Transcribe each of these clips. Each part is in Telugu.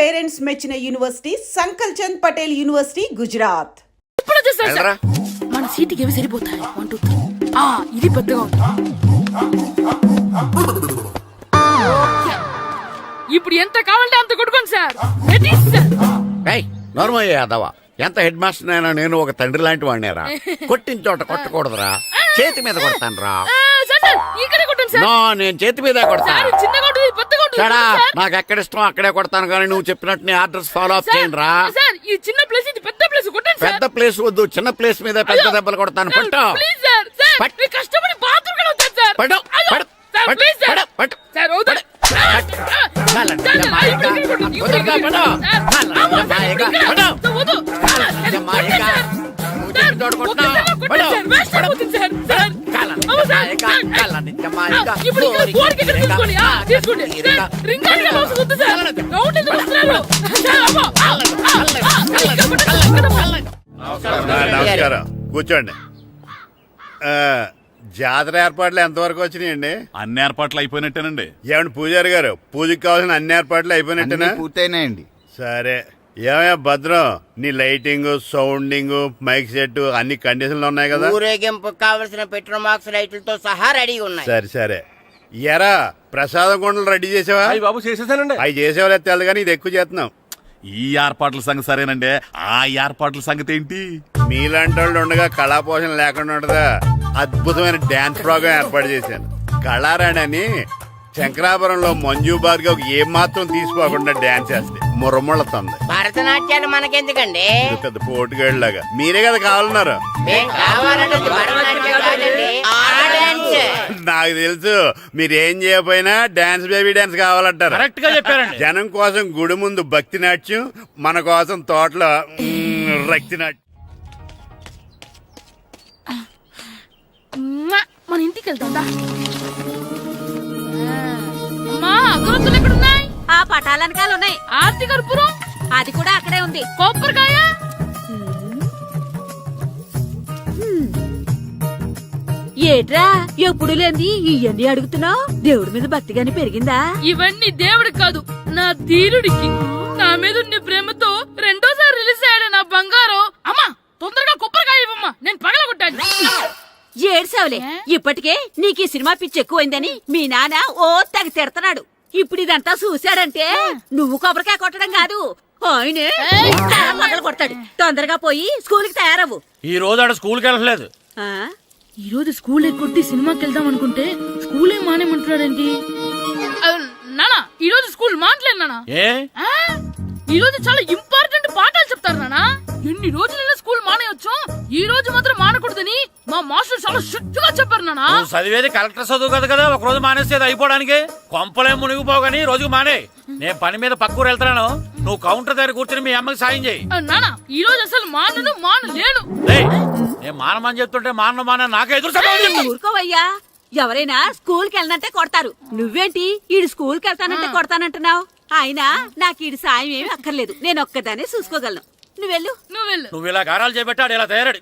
పేరెంట్స్ మెచ్చిన యూనివర్సిటీ సంకల్ చంద్ పటేల్ యూనివర్సిటీ గుజరాత్. ఇప్పుడు వచ్చేసారు సార్. మన సీటుకి ఏవి సరిపోతాయి? 1 2 3. ఇది పెద్దగా ఉంది. ఇప్పుడు ఎంత కావాలంటే అంత కొట్టుకోండి సార్. Ready sir. నార్మల్ యాదవా, ఎంత హెడ్ మాస్టర్ అయినా నేను ఒక తండ్రి లాంటి వాడినేరా. కొట్టిన చోట కొట్టకూడదురా, చేతి మీద కొడతాను రా. నేను చేతి మీద కొడతాను. నాకు ఎక్కడ ఇష్టం అక్కడే కొడతాను, కానీ నువ్వు చెప్పినట్టు నీ ఆర్డర్స్ ఫాలో అప్ చేయను రా. పెద్ద ప్లేస్ వద్దు, చిన్న ప్లేస్ మీద పెద్ద దెబ్బలు కొడతాను. పట్టు నమస్కారం, కూర్చోండి. జాతర ఏర్పాట్లు ఎంతవరకు వచ్చినాయండి? అన్ని ఏర్పాట్లు అయిపోయినట్టేనండి. ఏమండి పూజారి గారు, పూజకి కావాల్సిన అన్ని ఏర్పాట్లు అయిపోయినట్టేనా? పూర్తయినాయండి. సరే, ఏమయ్యా భద్రం, నీ లైటింగ్, సౌండింగ్, మైక్ సెట్ అన్ని కండిషన్లు ఉన్నాయి కదా? ఊరేగింపు కావలసిన పెట్రోల్ మార్క్స్ లైట్లతో సహా రెడీ ఉన్నాయి. సరే సరే. ఎరా ప్రసాదం కొండలు రెడీ చేసావా? బాబు చేసేసానండి. అవి చేసేవాళ్ళు తెలదు కానీ ఇది ఎక్కువ చేస్తున్నాం. ఈ ఏర్పాట్ల సంగతి సరేనండి, ఆ ఏర్పాట్ల సంగతి ఏంటి? మీలాంటి వాళ్ళు ఉండగా కళా పోషణ లేకుండా ఉండదా? అద్భుతమైన డాన్స్ ప్రోగ్రాం ఏర్పాటు చేశాను. కళారాణి అని శంకరాపురంలో మంజు భార్గవ్ ఏం మాత్రం తీసుకోకుండా డాన్స్ చేస్తే మురముళ్ళతుంది. భరతనాట్యాలు మనకెందుకండి? పెద్ద పోటుగాళ్ళలాగా మీరే కదా కావాలన్నారు. నాకు తెలుసు, మీరేం చేయకపోయినా డాన్స్ బేబీ డాన్స్ కావాలంటారు. కరెక్ట్ గా చెప్పారండి. జనం కోసం గుడి ముందు భక్తి నాట్యం, మన కోసం తోటలో రక్తి నాట్యం. మన ఇంటికి వెళ్తాం. అగరొత్తులు ఎక్కడున్నాయి? ఆ పటాలనకాలు ఉన్నాయి. ఆర్తి కర్పూరం అది కూడా అక్కడే ఉంది. కొబ్బరికాయ ఏట్రా ఎప్పుడు లేని ఇవన్నీ అడుగుతున్నావు? దేవుడి మీద భక్తిగాని పెరిగిందా? ఇవన్నీ దేవుడికి కాదు, నా ధీరుడికి. నా మీద ఉండే ప్రేమతో రెండోసారి రిలీజ్ అయ్యాడు నా బంగారం. అమ్మా తొందరగా కొబ్బరికాయ ఇవ్వమ్మా, నేను పగలగొట్టాను. ఏడ్సావులే, ఇప్పటికే నీకు ఈ సినిమా పిచ్చి ఎక్కువైందని మీ నాన్న ఓ తెగ తిడతాడు. ఇప్పుడు ఇదంతా చూశాడంటే నువ్వు కొబ్బరికాయ కొట్టడం కాదు, ఆయనే పగల కొడతాడు. తొందరగా పోయి స్కూల్ కి తయారవు. ఈ రోజు ఆడ స్కూల్ కి వెళ్ళలేదు. ఈ రోజు స్కూల్ ఎక్కొట్టి సినిమాకి వెళ్దాం అనుకుంటే స్కూల్ ఏం మానేమంటున్నాడేంటి? నానా ఈ రోజు స్కూల్ మానట్లేదు నానా. ఈ రోజు చాలా ఇంపార్టెంట్ పాఠాలు చెప్తారు నానా. ఎన్ని రోజులైనా స్కూల్ మానేయొచ్చు, ఈ రోజు మాత్రం మానకూడదని మా మాస్టర్ చాలా స్ట్రిక్ట్ గా చెప్పారు నానా. చదివేది కలెక్టర్ చదువు కదా కదా, ఒక రోజు మానేసేది అయిపోవడానికి. కొంపలే మునిగిపోగాని రోజుకు మానే. నేను పని మీద పక్కూరు వెళ్తాను, నువ్వు కౌంటర్ దగ్గర కూర్చొని మీ అమ్మకి సాయం చేయి. నానా ఈ రోజు అసలు మానలేను. నేను మానమని చెప్తుంటే మాన నాకే ఎదురు. ఊరుకోవయ్యా, ఎవరైనా స్కూల్ కి వెళ్ళనంటే కొడతారు. నువ్వేంటి ఈడు స్కూల్ కి వెళ్తానంటే కొడతానంటున్నావు? అయినా నాకు ఈడు సాయం ఏమి అక్కర్లేదు, నేను ఒక్కదానే చూసుకోగలను. నువ్వెళ్ళు. నువ్వు ఇలా గారాలు చేపెట్టాడు ఇలా తయారాడు.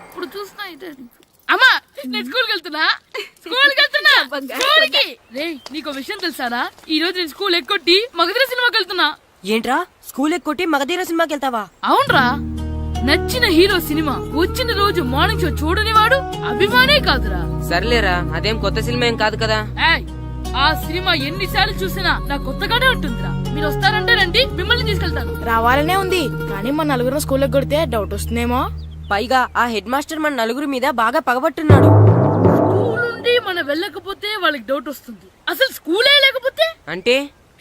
ఇప్పుడు చూస్తా అమ్మా, నేను స్కూల్కి వెళ్తున్నా. నీకు విషయం తెలుసారా? ఈ రోజు నేను స్కూల్ ఎక్కొట్టి మగధీర సినిమాకి వెళ్తున్నా. ఏంట్రా స్కూల్ ఎక్కొట్టి మగధీర సినిమాకి వెళ్తావా? అవునరా, నచ్చిన హీరో సినిమా వచ్చిన రోజు మార్నింగ్ షో చూడని వాడు అభిమానే కాదురా. సర్లేరా, అదేం కొత్త సినిమా ఏం కాదు కదా. ఆ సినిమా ఎన్నిసార్లు చూసినా నాకు కొత్తగానే ఉంటుందిరా. మీరు వస్తారంటే రండి, మిమ్మల్ని తీసుకెళ్తాను. రావాలనే ఉంది, కానీ మన నలుగురు స్కూల్ కొడితే డౌట్ వస్తుందేమో. పైగా ఆ హెడ్ మాస్టర్ మన నలుగురి మీద బాగా పగబట్టున్నాడు. స్కూల్ నుండి మనం వెళ్ళకపోతే వాళ్ళకి డౌట్ వస్తుంది. అసలు స్కూలే లేకపోతే అంటే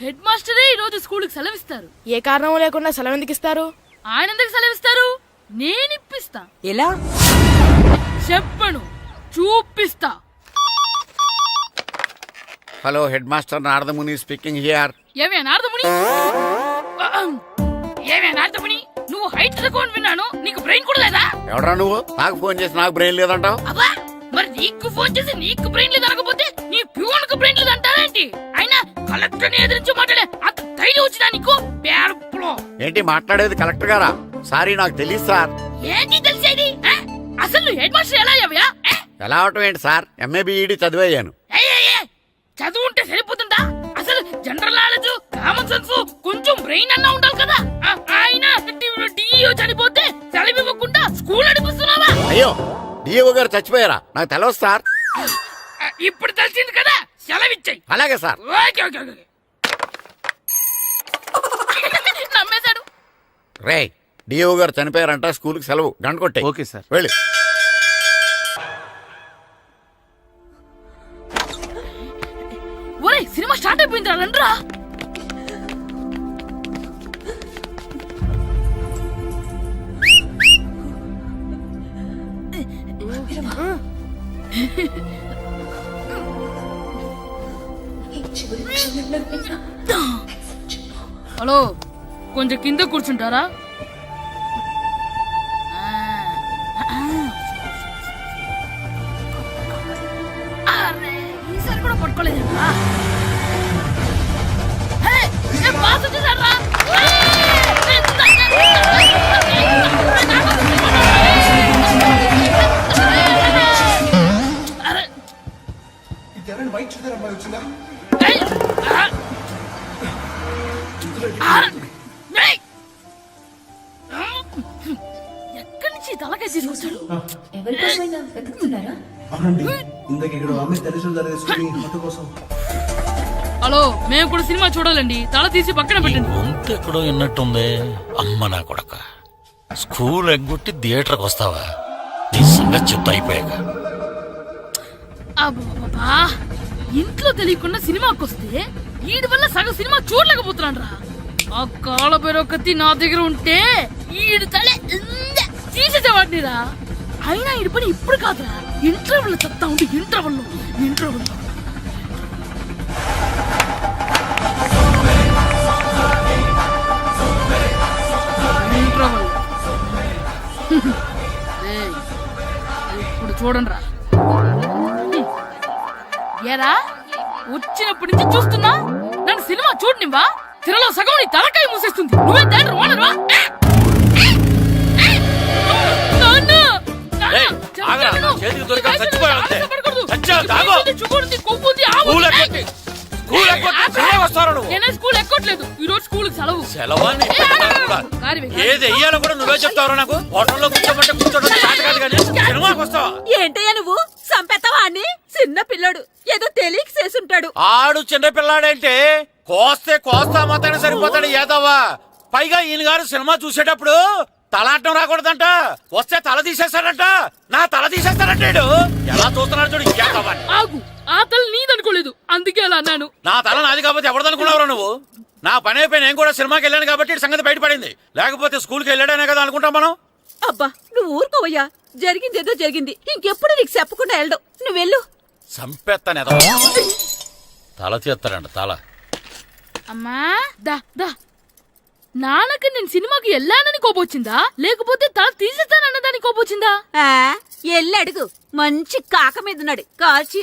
హెడ్ మాస్టరే ఈ రోజు స్కూల్ కి సెలవిస్తారు. ఏ కారణం లేకుండా సెలవు ఎందుకు ఇస్తారు? ఆయన ఎందుకు సెలవిస్తారు? నేను ఇప్పిస్తా. ఎలా చెప్పను, చూపిస్తా. Hello, head master Naradamuni speaking here. ఏమే నారదముని, నువ్వు హైట్ తక్కువ విన్నాను, నీకు బ్రెయిన్ కూడా లేదా? ఎవరా నువ్వు? నాకు ఫోన్ చేసి నాకు బ్రెయిన్ లేదంటావు? మరి నీకు ఫోన్ చేసి నీకు బ్రెయిన్ లేదు అనకపోతే నీ ప్యూన్ కు బ్రెయిన్ లేదు అంటారేంటి? అయినా కలెక్టర్ ని ఎదిరించి మాట్లాడే అంత ధైర్యం వచ్చినా నీకు? ఏంటి మాట్లాడేది కలెక్టర్ గారా? సారీ, నాకు తెలియదు సార్. ఏంటి తెలిసేది? అసలు హెడ్ మాస్టర్ ఎలా అయ్యావా? ఎలా అవటం ఏంటి సార్, ఎంఏ బిఈడి చదివయ్యాను. చదువు ఉంటే సరిపోతుందా? అసలు జనరల్ నాలెడ్జ్, కామన్ సెన్స్ కొంచెం బ్రెయిన్ అన్నా ఉండాలి కదా ఆయన డిఇఓ చనిపోతే సెలవు ఇవ్వకుండా స్కూల్ నడిపిస్తున్నావా? అయ్యో డిఓ గారు చచ్చిపోయారా? నాకు తెలవదు సార్. ఇప్పుడు తెలిసింది కదా, సెలవు ఇచ్చాయి. అలాగే సార్. Okay okay okay. నమ్మేశాడు. రే డిఓ గారు చనిపోయారంట, స్కూల్కి సెలవు, గంట కొట్టే. Okay sir. వెళ్ళి. ఒరేయ్ సినిమా స్టార్ట్ అయిపోయింది రండ్రా. హలో కొంచెం కింద కూర్చుంటారా? అరే ఈసారి కూడా పట్టుకోలేదు. ఎక్కడి నుంచి తలకాయ తీసుకొచ్చాడు? హలో మేము కూడా సినిమా చూడాలండి, తల తీసి పక్కన పెట్టండి. గొంతు ఎక్కడో విన్నట్టుంది. అమ్మ నా కొడక, స్కూల్ ఎగ్గొట్టి థియేటర్కి వస్తావా? నీ సంగతి చెప్తా అయిపోయాక. అబ్బా ఇంట్లో తెలియకుండా సినిమాకి వస్తే వీడి వల్ల సగం సినిమా చూడలేకపోతున్నాను రా. ఆ కాళ్ళ బెరొకతి నా దగ్గర ఉంటే ఈడు తలే తీసేసేవాడిని రా. అయినా ఈడి పని ఇప్పుడు కాదురా, ఇంటర్వెల్ చెప్తా ఉంటే ఇంటర్వెల్ ఇప్పుడు చూడండి రా. ఏరా వచ్చినప్పటి నుంచి చూస్తున్నా, నన్ను సినిమా చూడనివ్వా? తిరలో సగం నీ తలకాయ మూసేస్తుంది. నువ్వే దాని రోనర్వా? స్కూల్ ఎక్కట్లేదు, ఈ రోజు స్కూల్ సెలవు. ఏది వెయ్యాలో కూడా నువ్వే చెప్తావు నాకు. హోటల్లో కూర్చోబట్టే కూర్చోడం కాదు కానీ సినిమాకి వస్తావా? ఏంటయ్యా నువ్వు సంపెత్తవా అని? చిన్న పిల్లడు ఏదో తెలియక చేసుంటాడు. ఆడు చిన్న పిల్లాడంటే కోస్తే కోస్తా మాత్రమే సరిపోతాడు ఏదవ్వా. పైగా ఈయన గారు సినిమా చూసేటప్పుడు తలాటం రాకూడదంట, వస్తే తల తీసేస్తాడంట. నా తల తీసేస్తాడంటాడు. ఎలా చూస్తున్నాడు చూడు. ఇంకేదవ్వా ఆగు, ఆ తల నీదనుకోలేదు అందుకే అలా అన్నాను. నా తల నాది కాబట్టి ఎవరిదనుకున్నావురా నువ్వు? నా పని అయిపోయి నేను కూడా సినిమాకి వెళ్ళాను కాబట్టి సంగతి బయటపడింది. లేకపోతే స్కూల్కి వెళ్ళాడనే కదా అనుకుంటాం మనం. అబ్బా నువ్వు ఊరుకోవయ్యా, జరిగిందేదో జరిగింది. ఇంకెప్పుడు నీకు చెప్పకుండా వెళ్ళడు. నువ్వు వెళ్ళు. సంపెత్తనే తల తీస్తాడంట తల. అమ్మా దా దా. నాన్నకి నేను సినిమాకి వెళ్ళానని కోపొచ్చిందా, లేకపోతే తల తీసేస్తానన్నదాని కోపొచ్చిందా? ఎల్లు అడుగు. మంచి కాక మీద ఉన్నాడు, కాల్చి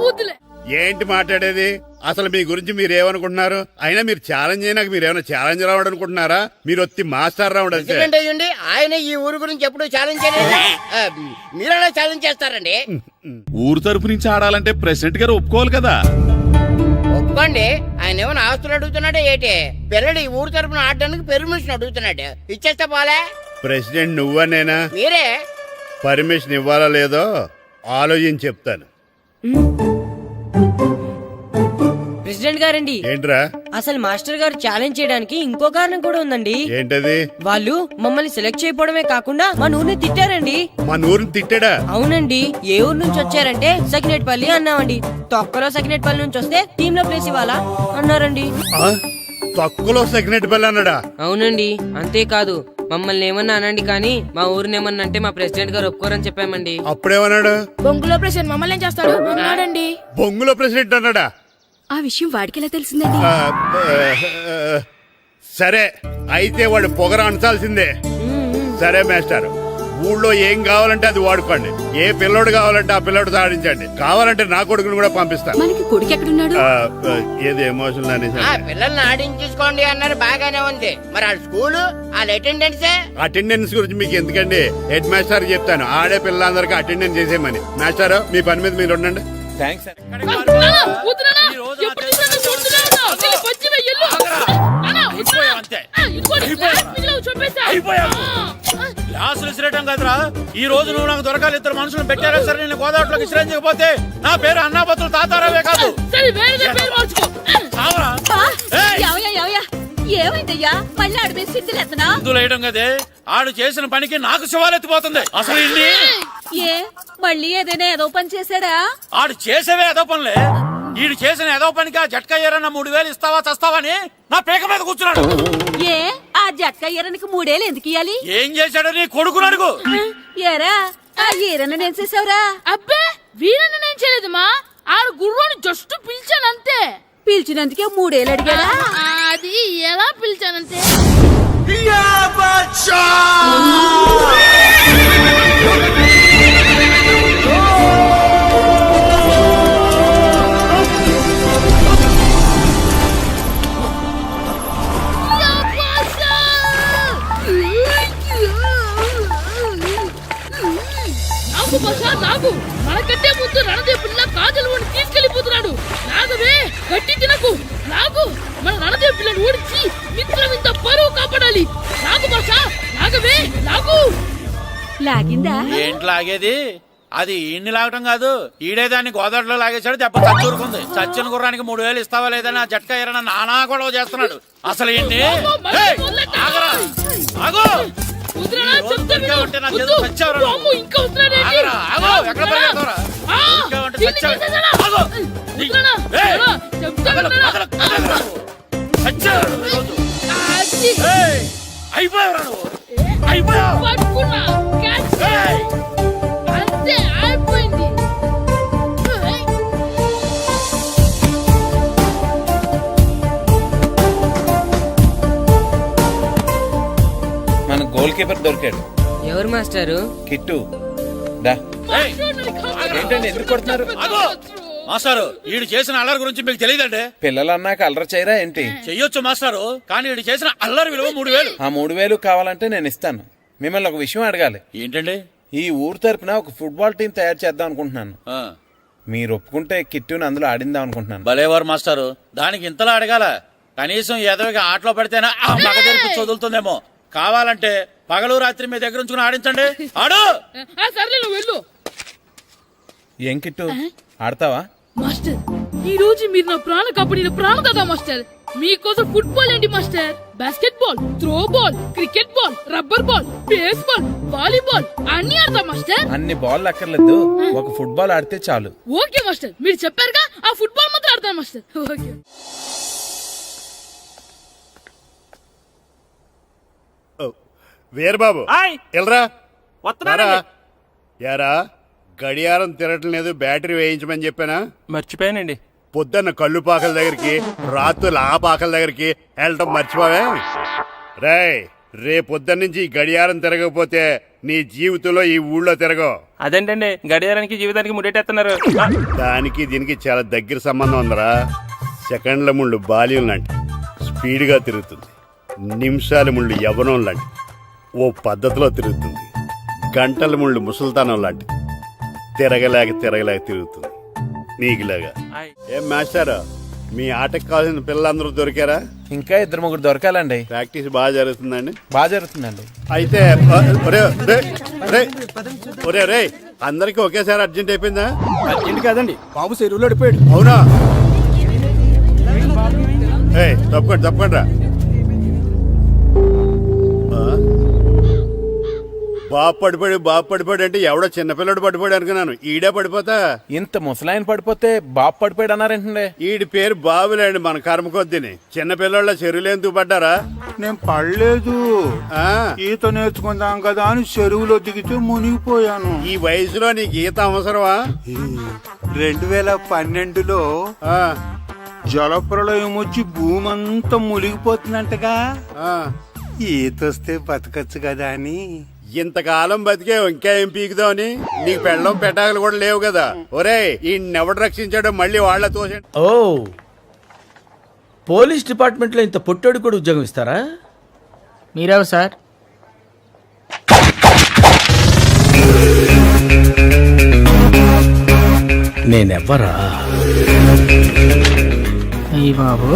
వద్దులే. ఏంటి మాట్లాడేది? అసలు మీ గురించి మీరేమనుకుంటున్నారు? అయినా మీరు ఛాలెంజ్ అయినాక మీరు ఏమైనా ఛాలెంజ్ రావడం అనుకుంటున్నారా? మీరు వచ్చి మాస్టర్ రావడం. ఆయన ఈ ఊరు గురించి ఎప్పుడు ఛాలెంజ్ చేయలేదు. మీరెలా ఛాలెంజ్ చేస్తారండి? ఊరు తరపు నుంచి ఆడాలంటే ప్రెసిడెంట్ గారు ఒప్పుకోవాలి కదా. ఒప్పుకోండి. ఆయన ఏమైనా ఆస్తులు అడుగుతున్నాడే ఏంటి? పిల్లడు ఈ ఊరు తరపున ఆడడానికి పెర్మిషన్ అడుగుతున్నాడు. ఇచ్చేస్తే పోలే. ప్రెసిడెంట్ నువ్వా నేనా? మీరే. పర్మిషన్ ఇవ్వాలా లేదో ఆలోచించి చెప్తాను. ప్రెసిడెంట్ గారండి, ఏంట్రా? అసలు మాస్టర్ గారు ఛాలెంజ్ చేయడానికి ఇంకో కారణం కూడా ఉందండి. ఏంటది? వాళ్ళు మమ్మల్ని సెలెక్ట్ చేయకపోవడమే కాకుండా మా ఊరిని తిట్టారండి. మా ఊరిని తిట్టాడా? అవునండి. ఏ ఊరు నుంచి వచ్చారంటే సకినేట్పల్లి అన్నామండి. తొక్కలో సకినేట్పల్లి నుంచి వస్తే టీమ్ లో ప్లేస్ ఇవ్వాలా అన్నారండి. తక్కువలో సెకండ్ బెల్ అన్నాడా? అవునండి. అంతేకాదు మమ్మల్ని ఏమన్నా అనండి కానీ మా ఊరిని ఏమన్నా అంటే మా ప్రెసిడెంట్ గారు ఒప్పుకోరని చెప్పామండి. అప్పుడేమన్నాడు? బొంగులో ప్రెసిడెంట్ మమ్మల్ని ఏం చేస్తాడు అన్నాడండి. బొంగులో ప్రెసిడెంట్ అన్నాడా? ఆ విషయం వాడికి ఎలా తెలిసిందండి? సరే అయితే వాడు పొగర అంచాల్సిందే. సరే మాస్టర్, ఊళ్ళో ఏం కావాలంటే అది వాడుకోండి. ఏ పిల్లోడు కావాలంటే ఆ పిల్లోడు సాధించండి. కావాలంటే నా కొడుకుని కూడా పంపిస్తాను. మనకి కొడుకు ఎక్కడున్నాడు? ఏది ఎమోషనల్ అనేసి పిల్లల్ని ఆడించేసుకోండి అన్నారు, బాగానే ఉంది. మరి ఆ స్కూలు వాళ్ళ అటెండెన్స్ గురించి మీకు ఎందుకండి? హెడ్ మాస్టర్ చెప్తాను. ఆడే పిల్లలందరికీ అటెండెన్స్ చేసేయమని. మాస్టర్ మీ పని మీద మీరు ఉండండి. థ్యాంక్స్. వద్దునా, ఎప్పుడు చూసినా చూస్తున్నాను. పచ్చి వెయ్యలు. ఈ రోజు నువ్వు నాకు దొరకాలి. ఇద్దరు మనుషులను పెట్టారా సరే, నేను గోదావరిలోకి విశ్రయించకపోతే నా పేరు అన్నాపతులు తాతారావే కాదు. సరే వేరే పేరు మార్చుకో. చావరా? ఏయ్! ఏమైందయ్యా మళ్ళీ ఆడిపోయి సిద్ధులు ఎత్తనా? ముందులు వేయడం కదే, ఆడు చేసిన పనికి నాకు శివాలెత్తిపోతుంది. అసలు ఇన్ని ఏ మళ్ళీ ఏదైనా ఏదో పని చేశాడా? ఆడు చేసేవే ఏదో పనులే. ఈడు చేసిన ఏదో పనికి ఆ జట్కా ఏరన్న 3000 ఇస్తావా చస్తావని నా పేక మీద కూర్చున్నాడు. ఏ ఆ జట్కా ఈరనికి 3 ఏళ్ళు ఎందుకు ఇయ్యాలి? ఏం చేశాడో నీ కొడుకును అడుగు. ఏరా ఆ ఈరన్న నేను చేసావురా? అబ్బే వీరన్న నేను చేయలేదు మా, ఆడు గుర్రోని జస్ట్ పిలిచానంతే. పిలిచినందుకే 3 ఏళ్ళు అడిగాడా? అది ఎలా పిలిచానంటే నాకు బసా నాకు మనకంటే ముందు రణదేవుడిలా కాజల్ వాడిని తీసుకెళ్లిపోతున్నాడు. నాగవే గట్టి తినకు. నాగు మన రణదేవు పిల్లని ఓడించి మిత్రం ఇంత పరువు కాపాడాలి. నాగు బసా నాగవే నాగు. లాగిందా? ఏంటి లాగేది? అది ఈయన్ని లాగటం కాదు, ఈడే దాన్ని గోదావరిలో లాగేశాడు. దెబ్బ చచ్చూరుకుంది. చచ్చిన గుర్రానికి 3000 ఇస్తావా లేదని ఆ జట్కా ఏరన్న నానా గొడవ చేస్తున్నాడు. అసలు ఏంటి? వదిలేనా చెప్తే విను. ఉంటే నా వద్దు. చేతిలో చచ్చావురా నువ్వు. అమ్మో, ఇంకా వదిలేనా? ఆగరా, ఆగు. ఎక్కడ పరిగెడతావురా? ఆ, ఇంకా ఉంటే దీన్ని చచ్చావు. చేసేసానా? ఆగు. వదిలేనా? ఏయ్. ఎలా? చెప్తే వినరా? చచ్చావురా నువ్వు ఈరోజు. అది. ఏయ్, అయిపోయావురా నువ్వు. అయిపోయావు. పట్టుకున్నా. క్యాచ్. ఏయ్. అంతే అయిపోయింది. ఏయ్. మన గోల్ కీపర్ దొరికాడు. ఎవరు మాస్టారు? కిట్టు దా. ఏయ్, ఏంటండి ఎందుకు కొడుతున్నారు? ఆగు. మాస్టారు, ఈడు చేసిన అల్లరి గురించి మీకు తెలియదండి. పిల్లలు అన్నాక అల్లరి చేయరా ఏంటి? చెయ్యొచ్చు మాస్టారు, కానీ ఈడు చేసిన అల్లరి విలువ 3000. ఆ 3000 కావాలంటే నేను ఇస్తాను. మిమ్మల్ని ఒక విషయం అడగాలి. ఏంటండి? ఈ ఊరు తరపున ఒక ఫుట్బాల్ టీం తయారు చేద్దాం అనుకుంటున్నాను. ఆ, మీరు ఒప్పుకుంటే కిట్టుని అందులో ఆడిందాం అనుకుంటున్నాను. భలేవారు మాస్టారు, దానికి ఇంతలా అడగాల? కనీసం ఎదవిగా ఆటలో పడితేనా ఆ మగ తెరిపి వదులుతుందేమో. కావాలంటే పగలు రాత్రి మీ దగ్గర ఉంచుకుని ఆడించండి. ఆడు. ఆ, సర్లే నువ్వు వెళ్ళు. ఏం కిట్టు ఆడతావా? మాస్టర్ ఈ రోజు మీరు నా ప్రాణ కాపాడిన ప్రాణదాత మాస్టర్. మీకోసం ఫుట్బాల్ ఏంటి master, basket ball, throw ball, cricket ball, rubber ball, base ball, volleyball అన్ని ఆడతా మాస్టర్. అన్ని బాల్ అక్కర్లేదు, ఒక ఫుట్బాల్ ఆడితే చాలు. ఓకే మాస్టర్, మీరు చెప్పారుగా ఆ ఫుట్బాల్ మాత్రం ఆడతాను మాస్టర్. ఓకే. వీరబాబు ఆయ్. ఎల్రా వస్తున్నానండి. రారా. యారా గడియారం తిరగట్లేదు, బ్యాటరీ వేయించమని చెప్పానా? మర్చిపోయానండి. పొద్దున్న కళ్ళు పాకల దగ్గరికి, రాత్రులు ఆ పాకల దగ్గరికి వెళ్ళటం మర్చిపోవే. రేపొద్దున్న నుంచి ఈ గడియారం తిరగకపోతే నీ జీవితంలో ఈ ఊళ్ళో తిరగవు. అదేంటండి గడియారానికి జీవితానికి ముడేటేస్తున్నారు. దానికి దీనికి చాలా దగ్గర సంబంధం ఉందరా. సెకండ్ల ముళ్ళు బాల్యం లాంటి స్పీడ్గా తిరుగుతుంది. నిమిషాల ముళ్ళు యవ్వనం లాంటి ఓ పద్ధతిలో తిరుగుతుంది. గంటల ముళ్ళు ముసల్తానం లాంటి తిరగలేక తిరుగుతుంది. నీకులాగా. ఏం మాస్టారు, మీ ఆటకు కావాల్సిన పిల్లలందరూ దొరికారా? ఇంకా 2-3 దొరకాలండి. ప్రాక్టీస్ బాగా జరుగుతుందండి? బాగా జరుగుతుందండి. అయితే ఒరే అందరికి ఒకేసారి అర్జెంట్ అయిపోయిందా? అర్జెంట్ కాదండి, బాబు చెరువులో పడిపోయాడు. అవునా? తప్పకుండా రా. బాబు పడిపోయాడు అంటే ఎవడో చిన్నపిల్లడు పడిపోయాడు అనుకున్నాను. ఈడే పడిపోతా. ఇంత ముసలాయన పడిపోతే బాబు పడిపోయాడు అన్నారేంటండి? ఈడి పేరు బాబులేండి, మన కర్మ కొద్దిని. చిన్నపిల్లల చెరువులు ఎందుకు పడ్డారా? నేను పడలేదు, ఈత నేర్చుకుందాం కదా అని చెరువులో దిగితే మునిగిపోయాను. ఈ వయసులో నీకు ఈత అవసరమా? 2012లో జలప్రలయం వచ్చి భూమి అంతా మునిగిపోతుందంటగా. ఈత వస్తే బతకచ్చు కదా అని. ఇంతకాలం బతికే ఇంకా ఏం పీకుదామని? నీకు పెళ్ళం పెట్టాకలు కూడా లేవు కదా. ఒరే ఈయనెవడు రక్షించాడో మళ్ళీ వాళ్ళ తోసండి. ఓ పోలీస్ డిపార్ట్మెంట్ లో ఇంత పొట్టోడు కూడా ఉద్యోగం ఇస్తారా? మీరెవరు సార్? నేనెవ్వరా? అయ్యి బాబు.